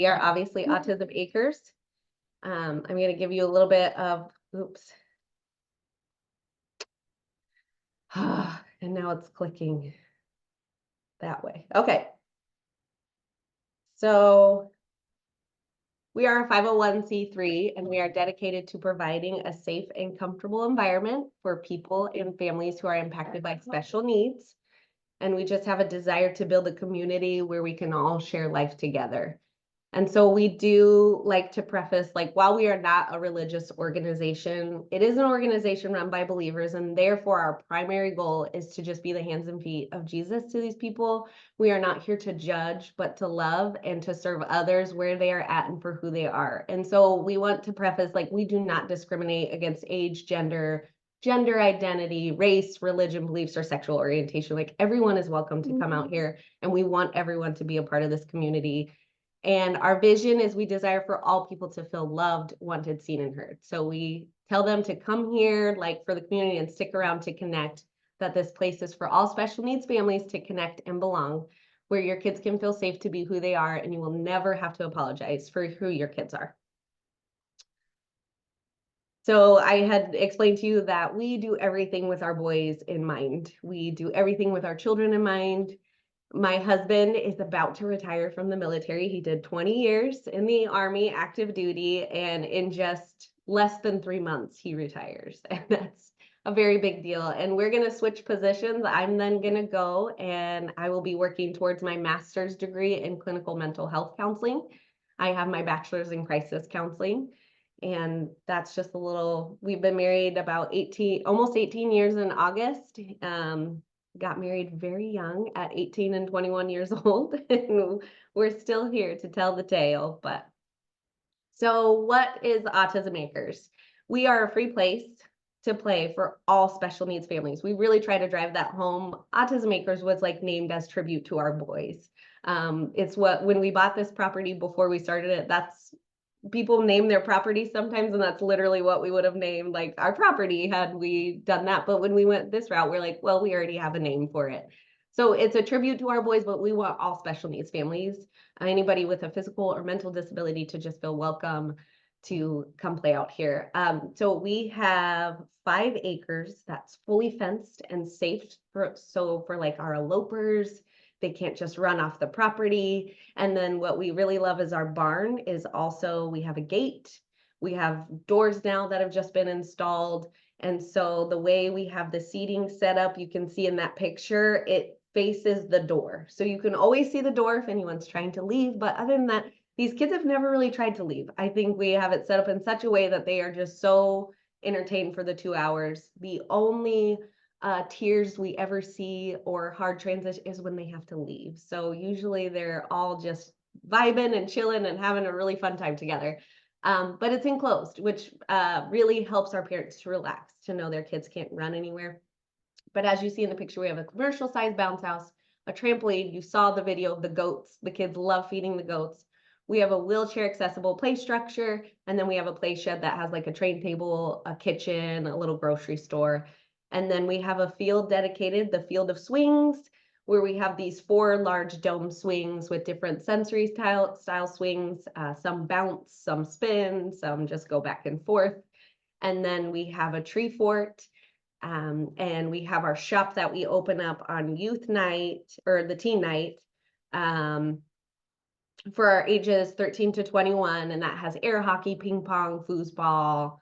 We are obviously Autism Acres. I'm going to give you a little bit of, oops. And now it's clicking that way. Okay. So we are a 501c3 and we are dedicated to providing a safe and comfortable environment for people and families who are impacted by special needs. And we just have a desire to build a community where we can all share life together. And so we do like to preface, like, while we are not a religious organization, it is an organization run by believers, and therefore our primary goal is to just be the hands and feet of Jesus to these people. We are not here to judge, but to love and to serve others where they are at and for who they are. And so we want to preface, like, we do not discriminate against age, gender identity, race, religion, beliefs, or sexual orientation. Like, everyone is welcome to come out here, and we want everyone to be a part of this community. And our vision is we desire for all people to feel loved, wanted, seen, and heard. So we tell them to come here, like, for the community and stick around to connect, that this place is for all special needs families to connect and belong, where your kids can feel safe to be who they are, and you will never have to apologize for who your kids are. So I had explained to you that we do everything with our boys in mind. We do everything with our children in mind. My husband is about to retire from the military. He did 20 years in the Army, active duty, and in just less than 3 months, he retires. And that's a very big deal. And we're going to switch positions. I'm then going to go and I will be working towards my master's degree in clinical mental health counseling. I have my bachelor's in crisis counseling. And that's just a little, we've been married about almost 18 years in August. Got married very young at 18 and 21 years old, and we're still here to tell the tale. But so what is Autism Acres? We are a free place to play for all special needs families. We really try to drive that home. Autism Acres was like named as tribute to our boys. It's what, when we bought this property before we started it, that's, people name their property sometimes, and that's literally what we would have named, like, our property had we done that. But when we went this route, we're like, well, we already have a name for it. So it's a tribute to our boys, but we want all special needs families, anybody with a physical or mental disability, to just feel welcome to come play out here. So we have 5 acres that's fully fenced and safe for like our elopers. They can't just run off the property. And then what we really love is our barn is also, we have a gate. We have doors now that have just been installed. And so the way we have the seating set up, you can see in that picture, it faces the door. So you can always see the door if anyone's trying to leave. But other than that, these kids have never really tried to leave. I think we have it set up in such a way that they are just so entertained for the 2 hours. The only tears we ever see or hard transition is when they have to leave. So usually they're all just vibing and chilling and having a really fun time together. But it's enclosed, which really helps our parents to relax, to know their kids can't run anywhere. But as you see in the picture, we have a commercial size bounce house, a trampoline. You saw the video of the goats. The kids love feeding the goats. We have a wheelchair accessible play structure. And then we have a play shed that has like a train table, a kitchen, a little grocery store. And then we have a field dedicated, the field of swings, where we have these 4 large dome swings with different sensory style swings. Some bounce, some spin, some just go back and forth. And then we have a tree fort. And we have our shop that we open up on youth night, or the teen night, for our ages 13 to 21. And that has air hockey, ping pong, foosball,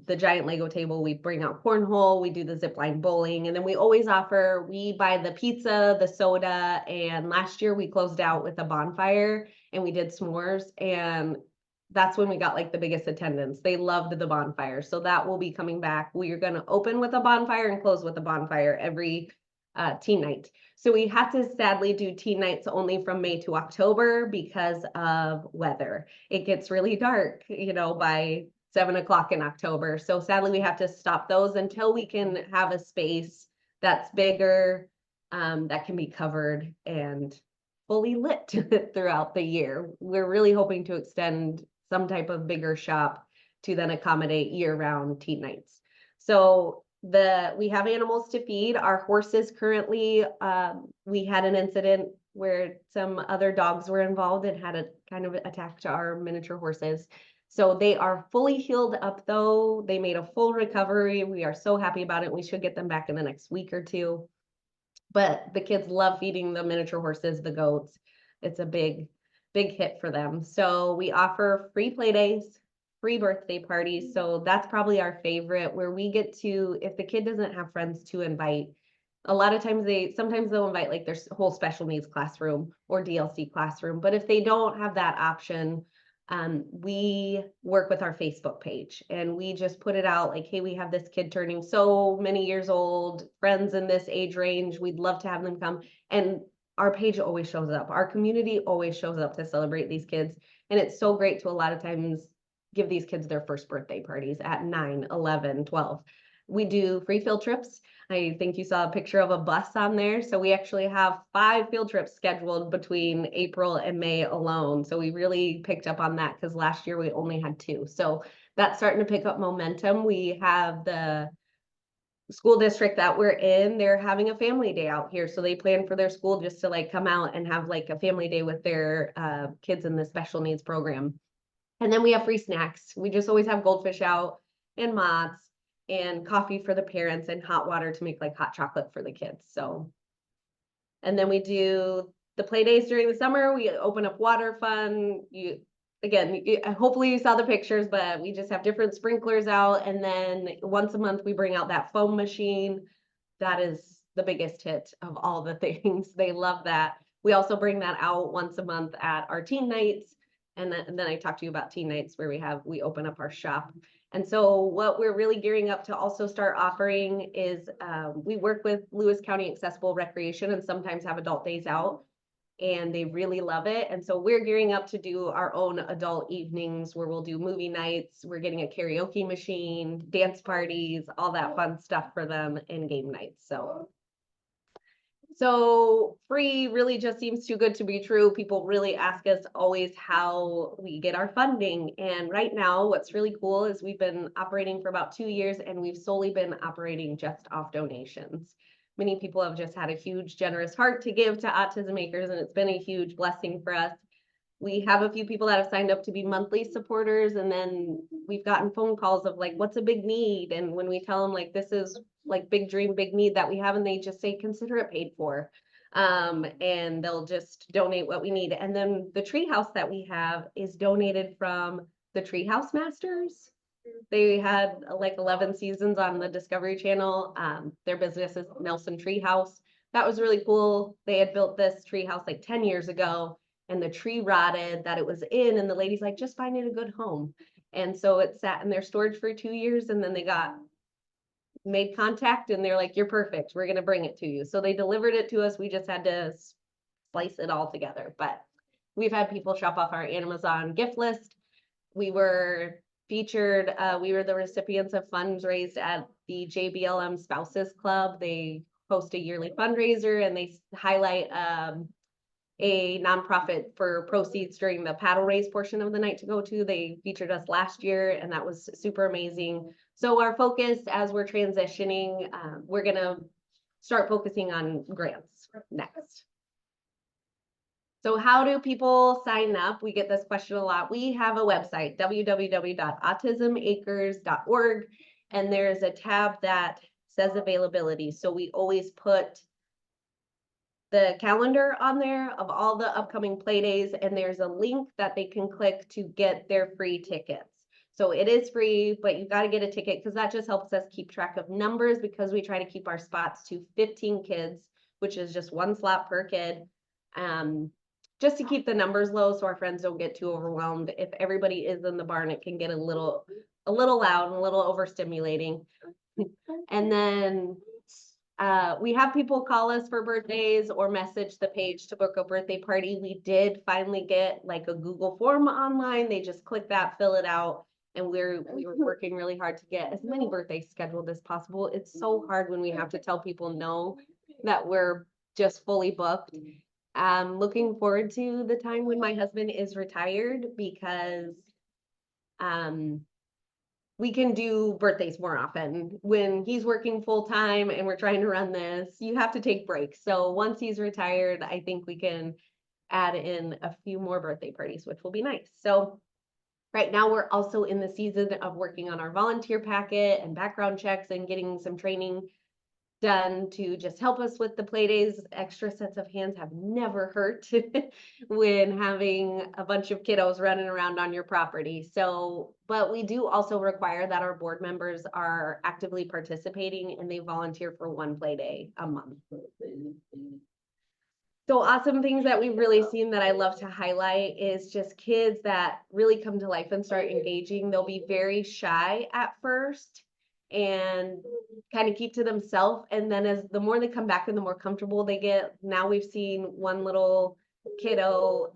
the giant Lego table. We bring out cornhole, we do the zip line bowling, and then we always offer, we buy the pizza, the soda, and last year we closed out with a bonfire and we did s'mores, and that's when we got like the biggest attendance. They loved the bonfire. So that will be coming back. We are going to open with a bonfire and close with a bonfire every teen night. So we had to sadly do teen nights only from May to October because of weather. It gets really dark, you know, by 7 o'clock in October. So sadly, we have to stop those until we can have a space that's bigger, that can be covered and fully lit throughout the year. We're really hoping to extend some type of bigger shop to then accommodate year-round teen nights. So we have animals to feed. Our horses currently, we had an incident where some other dogs were involved and had a kind of attack to our miniature horses. So they are fully healed up though. They made a full recovery. We are so happy about it. We should get them back in the next week or two. But the kids love feeding the miniature horses, the goats. It's a big hit for them. So we offer free play days, free birthday parties. So that's probably our favorite, where we get to, if the kid doesn't have friends to invite, a lot of times sometimes they'll invite like their whole special needs classroom or DLC classroom. But if they don't have that option, we work with our Facebook page and we just put it out like, hey, we have this kid turning so many years old, friends in this age range, we'd love to have them come. And our page always shows up. Our community always shows up to celebrate these kids. And it's so great to a lot of times give these kids their first birthday parties at 9, 11, 12. We do free field trips. I think you saw a picture of a bus on there. So we actually have 5 field trips scheduled between April and May alone. So we really picked up on that because last year we only had 2. So that's starting to pick up momentum. We have the school district that we're in, they're having a family day out here. So they plan for their school just to like come out and have like a family day with their kids in the special needs program. And then we have free snacks. We just always have goldfish out and mozz and coffee for the parents and hot water to make like hot chocolate for the kids. So, and then we do the play days during the summer. We open up water fun. Hopefully you saw the pictures, but we just have different sprinklers out. And then once a month we bring out that foam machine. That is the biggest hit of all the things. They love that. We also bring that out once a month at our teen nights. And then I talked to you about teen nights where we open up our shop. And so what we're really gearing up to also start offering is we work with Lewis County Accessible Recreation and sometimes have adult days out, and they really love it. And so we're gearing up to do our own adult evenings where we'll do movie nights. We're getting a karaoke machine, dance parties, all that fun stuff for them, and game nights. So free really just seems too good to be true. People really ask us always how we get our funding. And right now, what's really cool is we've been operating for about 2 years and we've solely been operating just off donations. Many people have just had a huge generous heart to give to Autism Acres, and it's been a huge blessing for us. We have a few people that have signed up to be monthly supporters, and then we've gotten phone calls of like, what's a big need? And when we tell them like, this is like big dream, big need that we have, and they just say, consider it paid for. And they'll just donate what we need. And then the treehouse that we have is donated from the Treehouse Masters. They had like 11 seasons on the Discovery Channel. Their business is Nelson Treehouse. That was really cool. They had built this treehouse like 10 years ago, and the tree rotted that it was in, and the lady's like, just find it a good home. And so it sat in their storage for 2 years, and then they made contact and they're like, you're perfect, we're going to bring it to you. So they delivered it to us. We just had to splice it all together. But we've had people shop off our Amazon gift list. We were featured, we were the recipients of funds raised at the JBLM Spouses Club. They host a yearly fundraiser and they highlight a nonprofit for proceeds during the paddle race portion of the night to go to. They featured us last year, and that was super amazing. So our focus as we're transitioning, we're gonna start focusing on grants next. So how do people sign up? We get this question a lot. We have a website, www.autismacres.org, and there's a tab that says availability. So we always put the calendar on there of all the upcoming play days, and there's a link that they can click to get their free tickets. So it is free, but you got to get a ticket because that just helps us keep track of numbers, because we try to keep our spots to 15 kids, which is just 1 slot per kid. Just to keep the numbers low so our friends don't get too overwhelmed. If everybody is in the barn, it can get a little loud and a little overstimulating. And then we have people call us for birthdays or message the page to book a birthday party. We did finally get like a Google form online. They just click that, fill it out, and we were working really hard to get as many birthdays scheduled as possible. It's so hard when we have to tell people no, that we're just fully booked. Looking forward to the time when my husband is retired, because we can do birthdays more often. When he's working full time and we're trying to run this, you have to take breaks. So once he's retired, I think we can add in a few more birthday parties, which will be nice. So right now we're also in the season of working on our volunteer packet and background checks and getting some training done to just help us with the play days. Extra sets of hands have never hurt when having a bunch of kiddos running around on your property. So, but we do also require that our board members are actively participating and they volunteer for one play day a month. So awesome things that we've really seen that I love to highlight is just kids that really come to life and start engaging. They'll be very shy at first and kind of keep to themselves. And then as the more they come back and the more comfortable they get, now we've seen one little kiddo,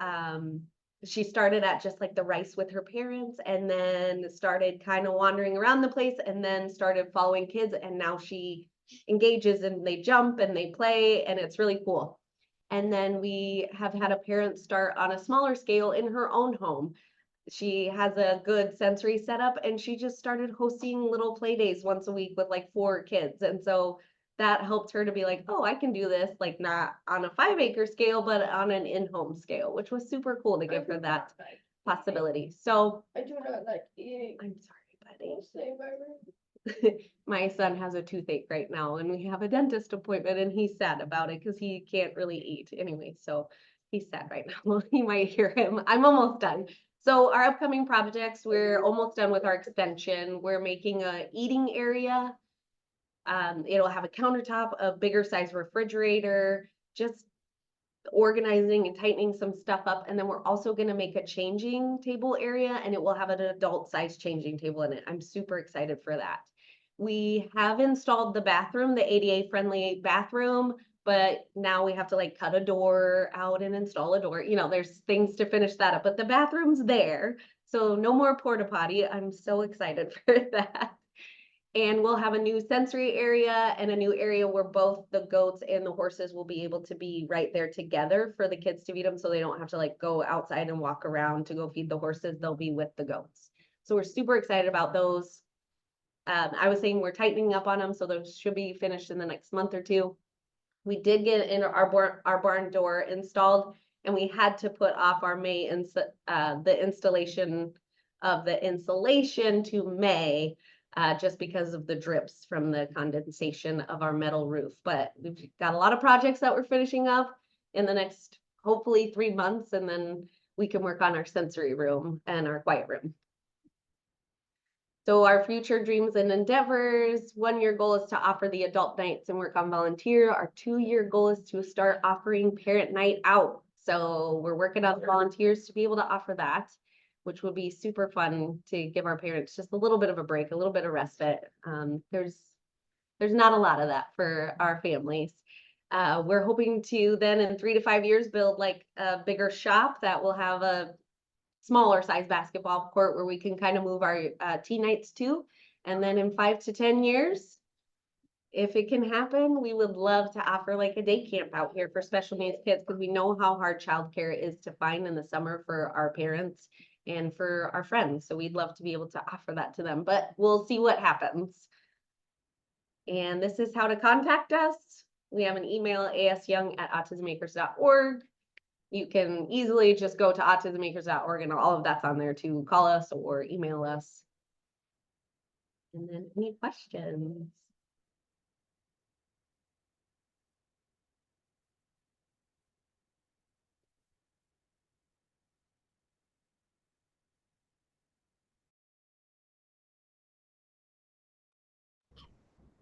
she started at just like the rice with her parents and then started kind of wandering around the place and then started following kids. And now she engages and they jump and they play and it's really cool. And then we have had a parent start on a smaller scale in her own home. She has a good sensory setup and she just started hosting little play days once a week with like 4 kids. And so that helped her to be like, oh, I can do this, like not on a 5-acre scale, but on an in-home scale, which was super cool to give her that possibility. So I do not like eating. I'm sorry, buddy. Don't say my room. My son has a toothache right now and we have a dentist appointment and he's sad about it because he can't really eat anyway. So he's sad right now. You might hear him. I'm almost done. So our upcoming projects, we're almost done with our extension. We're making a eating area. It'll have a countertop, a bigger size refrigerator, just organizing and tightening some stuff up. And then we're also going to make a changing table area and it will have an adult size changing table in it. I'm super excited for that. We have installed the bathroom, the ADA friendly bathroom, but now we have to like cut a door out and install a door. You know, there's things to finish that up, but the bathroom's there. So no more porta potty. I'm so excited for that. And we'll have a new sensory area and a new area where both the goats and the horses will be able to be right there together for the kids to feed them. So they don't have to like go outside and walk around to go feed the horses. They'll be with the goats. So we're super excited about those. I was saying we're tightening up on them, so those should be finished in the next month or 2. We did get in our barn door installed, and we had to put off our the installation of the insulation to May, just because of the drips from the condensation of our metal roof. But we've got a lot of projects that we're finishing up in the next, hopefully 3 months, and then we can work on our sensory room and our quiet room. So our future dreams and endeavors, 1-year goal is to offer the adult nights and work on volunteer. Our 2-year goal is to start offering parent night out. So we're working on volunteers to be able to offer that, which would be super fun to give our parents just a little bit of a break, a little bit of respite. There's not a lot of that for our families. We're hoping to then in 3 to 5 years build like a bigger shop that will have a smaller size basketball court where we can kind of move our tea nights to. And then in 5 to 10 years, if it can happen, we would love to offer like a day camp out here for special needs kids because we know how hard childcare is to find in the summer for our parents and for our friends. So we'd love to be able to offer that to them, but we'll see what happens. And this is how to contact us. We have an email, asyoung@autismacres.org. You can easily just go to autismacres.org and all of that's on there to call us or email us. And then any questions?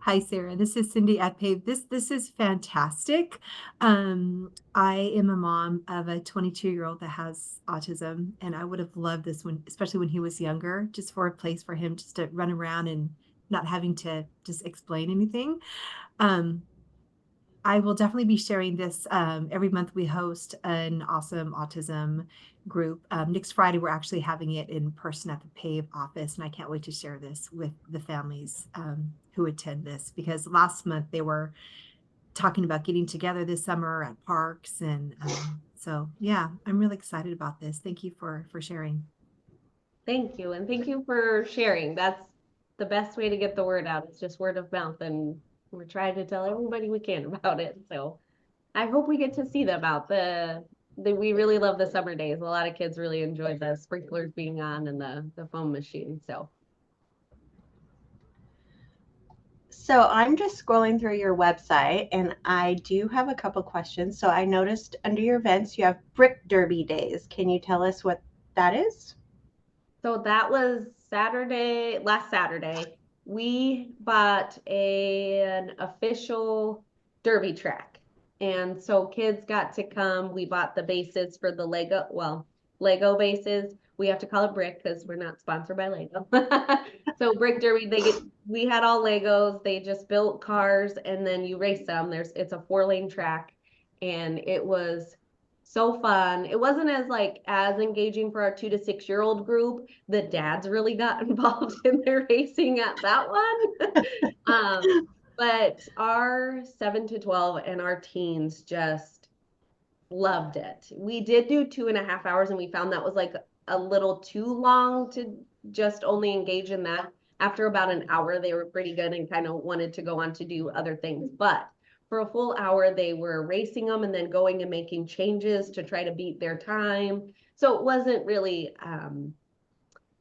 Hi, Sarah. This is Cindy at Pave. This is fantastic. I am a mom of a 22-year-old that has autism, and I would have loved this one, especially when he was younger, just for a place for him just to run around and not having to just explain anything. I will definitely be sharing this. Every month we host an awesome autism group. Next Friday, we're actually having it in person at the PAVE office, and I can't wait to share this with the families who attend this because last month they were talking about getting together this summer at parks. And so, yeah, I'm really excited about this. Thank you for sharing. Thank you. And thank you for sharing. the best way to get the word out. It's just word of mouth, and we're trying to tell everybody we can about it. So I hope we get to see them out. We really love the summer days. A lot of kids really enjoy the sprinklers being on and the foam machine. So So I'm just scrolling through your website and I do have a couple questions. So I noticed under your events you have Brick Derby Days. Can you tell us what that is? So that was last Saturday. We bought an official derby track. And so kids got to come. We bought the bases for the Lego bases. We have to call it brick because we're not sponsored by Lego. So brick derby, we had all Legos. They just built cars and then you race them. It's a 4-lane track and it was so fun. It wasn't as engaging for our 2 to 6-year-old group. The dads really got involved in their racing at that one. But our 7 to 12 and our teens just loved it. We did do 2.5 hours and we found that was like a little too long to just only engage in that. After about an hour, they were pretty good and kind of wanted to go on to do other things. But for a full hour, they were racing them and then going and making changes to try to beat their time. So it wasn't really,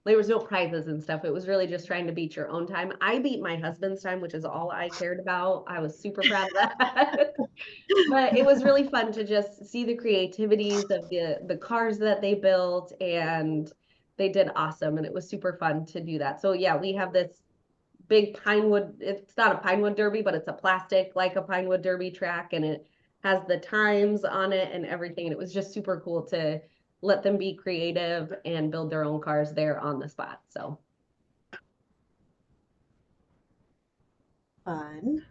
there was no prizes and stuff. It was really just trying to beat your own time. I beat my husband's time, which is all I cared about. I was super proud of that. But it was really fun to just see the creativities of the cars that they built, and they did awesome. And it was super fun to do that. So yeah, we have this big pinewood. It's not a pinewood derby, but it's a plastic like a pinewood derby track, and it has the times on it and everything. And it was just super cool to let them be creative and build their own cars there on the spot. So Fun.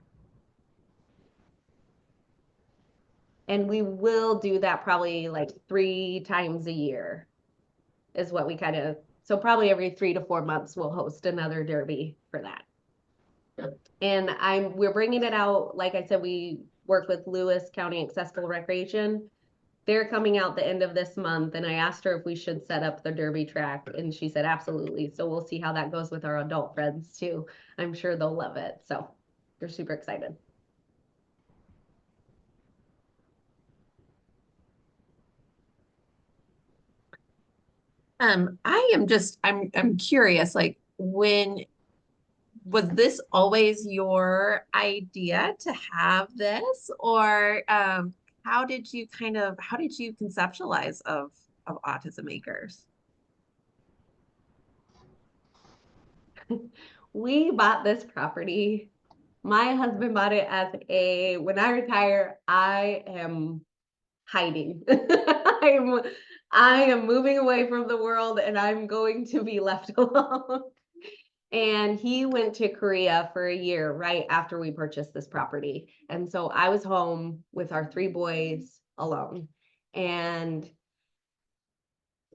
and we will do that probably like 3 times a year is what we so probably every 3 to 4 months we'll host another derby for that. And we're bringing it out. Like I said, we work with Lewis County Accessible Recreation. They're coming out the end of this month, and I asked her if we should set up the derby track, and she said absolutely. So we'll see how that goes with our adult friends too. I'm sure they'll love it. So they're super excited. I'm curious, like was this always your idea to have this, or how did you conceptualize of Autism Acres? We bought this property. My husband bought it as when I retire, I am hiding. I am moving away from the world and I'm going to be left alone. And he went to Korea for a year right after we purchased this property. And so I was home with our 3 boys alone. And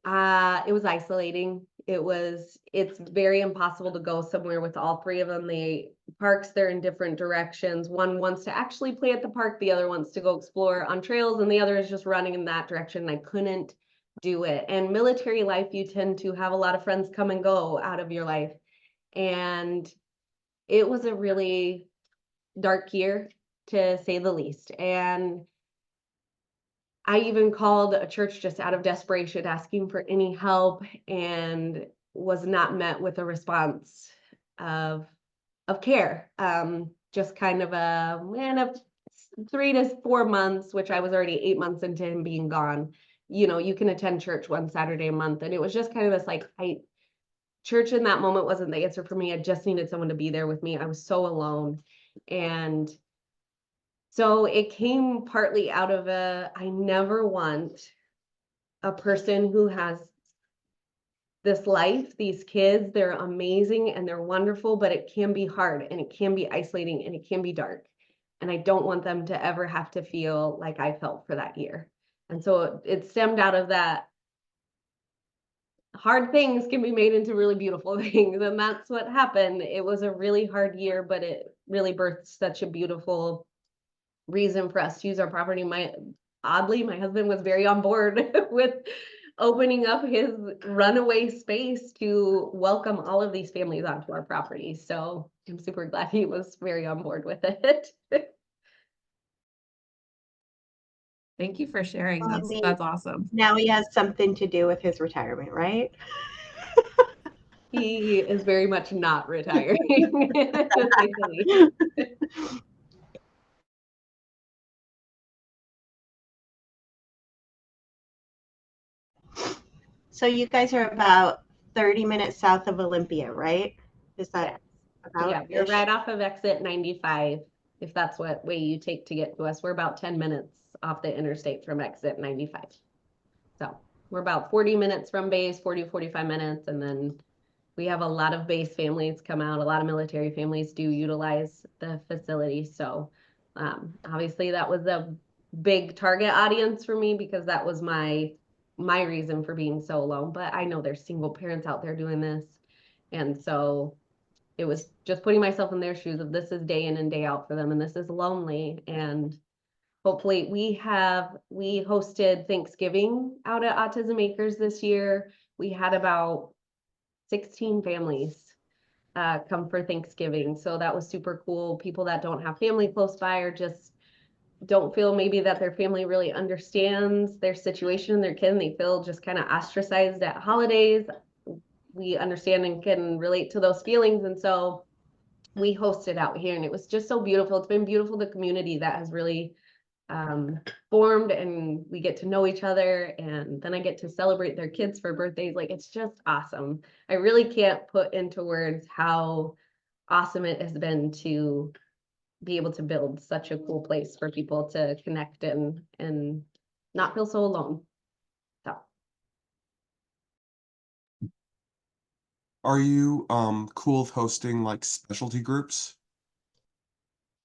it was isolating. It's very impossible to go somewhere with all 3 of them. They're in different directions. One wants to actually play at the park. The other wants to go explore on trails, and the other is just running in that direction. I couldn't do it. And military life, you tend to have a lot of friends come and go out of your life. And it was a really dark year, to say the least. And I even called a church just out of desperation, asking for any help, and was not met with a response of care. Just kind of of 3 to 4 months, which I was already 8 months into him being gone. You can attend church one Saturday a month, and it was just kind of this church in that moment wasn't the answer for me. I just needed someone to be there with me. I was so alone. And so it came partly out of I never want a person who has this life, these kids, they're amazing and they're wonderful, but it can be hard and it can be isolating and it can be dark. And I don't want them to ever have to feel like I felt for that year. And so it stemmed out of that. Hard things can be made into really beautiful things. And that's what happened. It was a really hard year, but it really birthed such a beautiful reason for us to use our property. Oddly, my husband was very on board with opening up his runaway space to welcome all of these families onto our property. So I'm super glad he was very on board with it. Thank you for sharing. Well, I mean, That's awesome. Now he has something to do with his retirement, right? He is very much not retiring. to say the least. So you guys are about 30 minutes south of Olympia, right? Is that about Yeah, you're ish? right off of exit 95, if that's what way you take to get to us. We're about 10 minutes off the interstate from exit 95. So we're about 40 minutes from base, 45 minutes, and then we have a lot of base families come out. A lot of military families do utilize the facility. So obviously that was a big target audience for me because that was my reason for being so alone. But I know there's single parents out there doing this. And so it was just putting myself in their shoes of this is day in and day out for them, and this is lonely. And hopefully we hosted Thanksgiving out at Autism Acres this year. We had about 16 families come for Thanksgiving. So that was super cool. People that don't have family close by or just don't feel maybe that their family really understands their situation and their kid, and they feel just kind of ostracized at holidays. We understand and can relate to those feelings. And so we hosted out here, and it was just so beautiful. It's been beautiful, the community that has really formed, and we get to know each other, and then I get to celebrate their kids for birthdays. Like, it's just awesome. I really can't put into words how awesome it has been to be able to build such a cool place for people to connect and not feel so alone. So Are you cool with hosting like specialty groups?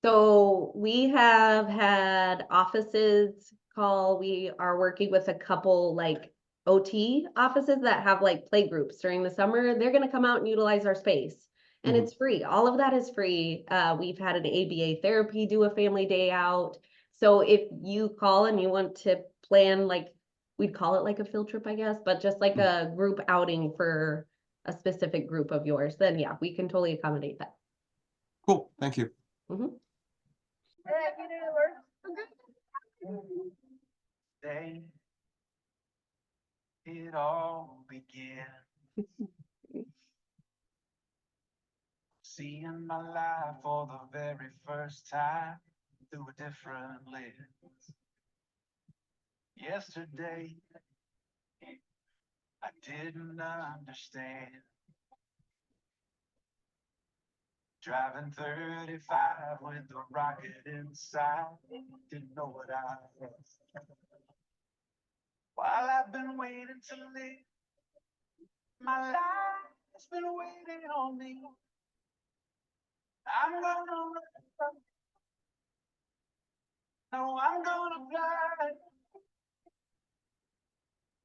So we have had offices call. We are working with a couple like OT offices that have like play groups during the summer. They're going to come out and utilize our space, and Mhm. it's free. All of that is free. We've had an ABA therapy do a family day out. So if you call and you want to plan, like, we'd call it like a field trip, I guess, but just like a group outing for a specific group of yours, then yeah, we can totally accommodate that. Cool, thank you. Mhm. Day it all began. Seeing my life for the very first time through a different lens. Yesterday, I didn't understand. Driving 35 with a rocket inside, didn't know what I was. While I've been waiting to live, my life's been waiting on me. I'm gonna run, no, I'm gonna fly.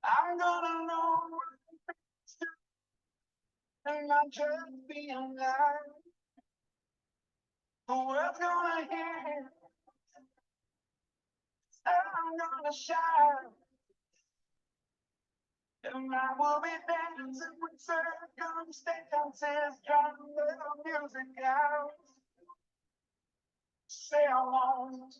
I'm gonna know and not just be alive. The world's gonna hear, I'm gonna shine. And I will be dancing with circumstances, driving the music out. Say I won't